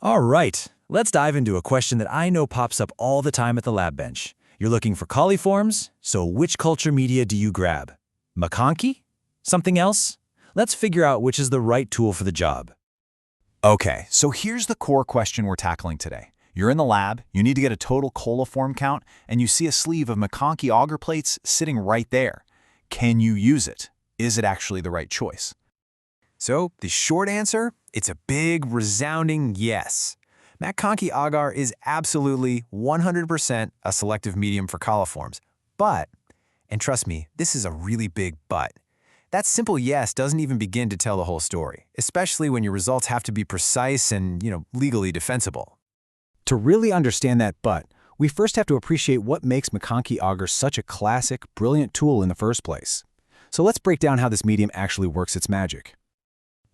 All right, let's dive into a question that I know pops up all the time at the lab bench. You're looking for coliforms, so which culture media do you grab? MacConkey? Something else? Let's figure out which is the right tool for the job. Okay, so here's the core question we're tackling today. You're in the lab, you need to get a total coliform count, and you see a sleeve of MacConkey agar plates sitting right there. Can you use it? Is it actually the right choice? So, the short answer, it's a big, resounding yes. MacConkey agar is absolutely 100% a selective medium for coliforms. But, and trust me, this is a really big but, that simple yes doesn't even begin to tell the whole story, especially when your results have to be precise and, legally defensible. To really understand that but, we first have to appreciate what makes MacConkey agar such a classic, brilliant tool in the first place. So let's break down how this medium actually works its magic.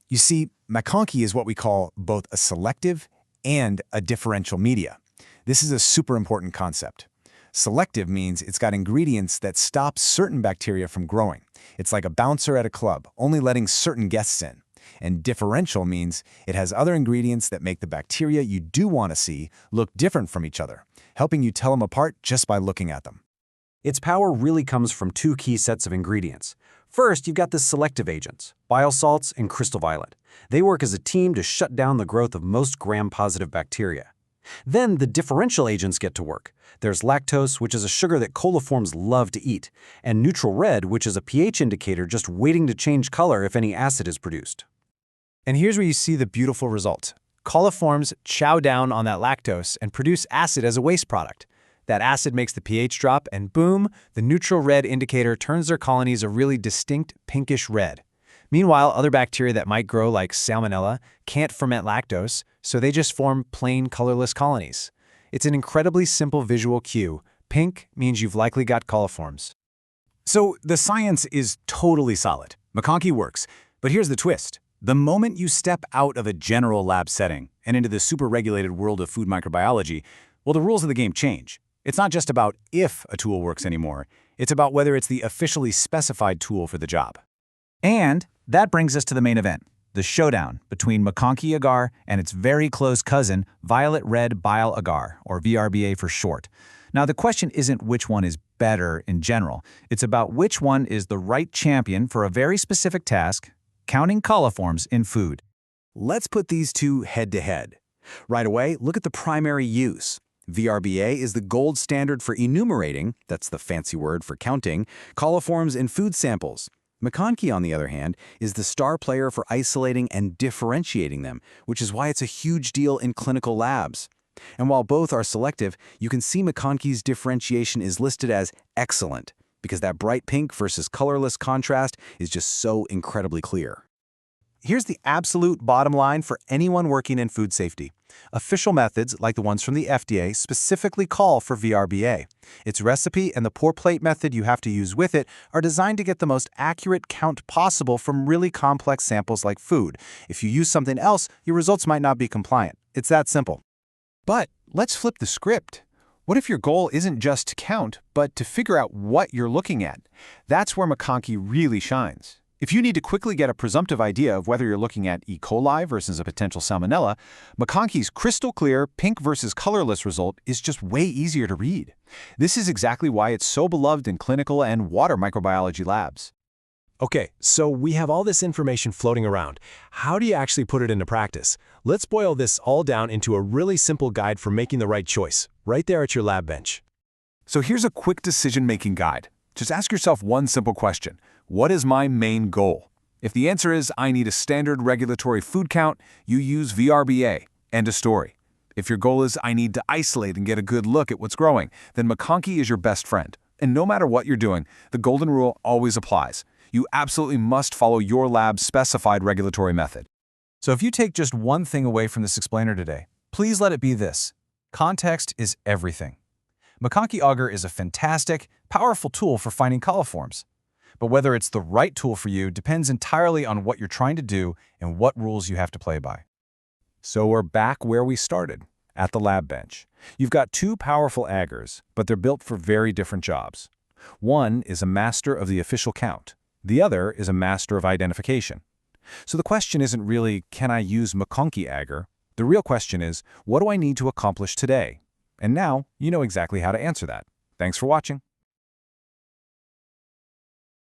You see, MacConkey is what we call both a selective and a differential media. This is a super important concept. Selective means it's got ingredients that stop certain bacteria from growing. It's like a bouncer at a club, only letting certain guests in. And differential means it has other ingredients that make the bacteria you do want to see look different from each other, helping you tell them apart just by looking at them. Its power really comes from two key sets of ingredients. First, you've got the selective agents, biosalts and crystal violet. They work as a team to shut down the growth of most gram-positive bacteria. Then the differential agents get to work. There's lactose, which is a sugar that coliforms love to eat, and neutral red, which is a pH indicator just waiting to change color if any acid is produced. And here's where you see the beautiful result. Coliforms chow down on that lactose and produce acid as a waste product. That acid makes the pH drop, and boom, the neutral red indicator turns their colonies a really distinct pinkish red. Meanwhile, other bacteria that might grow, like Salmonella, can't ferment lactose, so they just form plain colorless colonies. It's an incredibly simple visual cue. Pink means you've likely got coliforms. So the science is totally solid. MacConkey works. But here's the twist. The moment you step out of a general lab setting and into the super-regulated world of food microbiology, well, the rules of the game change. It's not just about if a tool works anymore. It's about whether it's the officially specified tool for the job. And that brings us to the main event, the showdown between MacConkey agar and its very close cousin, violet red bile agar, or VRBA for short. Now, the question isn't which one is better in general. It's about which one is the right champion for a very specific task, counting coliforms in food. Let's put these two head-to-head. Right away, look at the primary use. VRBA is the gold standard for enumerating, that's the fancy word for counting, coliforms in food samples. MacConkey, on the other hand, is the star player for isolating and differentiating them, which is why it's a huge deal in clinical labs. And while both are selective, you can see MacConkey's differentiation is listed as excellent, because that bright pink versus colorless contrast is just so incredibly clear. Here's the absolute bottom line for anyone working in food safety. Official methods, like the ones from the FDA, specifically call for VRBA. Its recipe and the pour plate method you have to use with it are designed to get the most accurate count possible from really complex samples like food. If you use something else, your results might not be compliant. It's that simple. But let's flip the script. What if your goal isn't just to count, but to figure out what you're looking at? That's where MacConkey really shines. If you need to quickly get a presumptive idea of whether you're looking at E. coli versus a potential Salmonella, MacConkey's crystal clear pink versus colorless result is just way easier to read. This is exactly why it's so beloved in clinical and water microbiology labs. Okay, so we have all this information floating around. How do you actually put it into practice? Let's boil this all down into a really simple guide for making the right choice, right there at your lab bench. So here's a quick decision-making guide. Just ask yourself one simple question. What is my main goal? If the answer is I need a standard regulatory food count, you use VRBA. End of story. If your goal is I need to isolate and get a good look at what's growing, then MacConkey is your best friend. And no matter what you're doing, the golden rule always applies. You absolutely must follow your lab's specified regulatory method. So if you take just one thing away from this explainer today, please let it be this. Context is everything. MacConkey agar is a fantastic, powerful tool for finding coliforms. But whether it's the right tool for you depends entirely on what you're trying to do and what rules you have to play by. So we're back where we started, at the lab bench. You've got two powerful agars, but they're built for very different jobs. One is a master of the official count. The other is a master of identification. So the question isn't really, can I use MacConkey agar, The real question is, what do I need to accomplish today? And now, you know exactly how to answer that. Thanks for watching.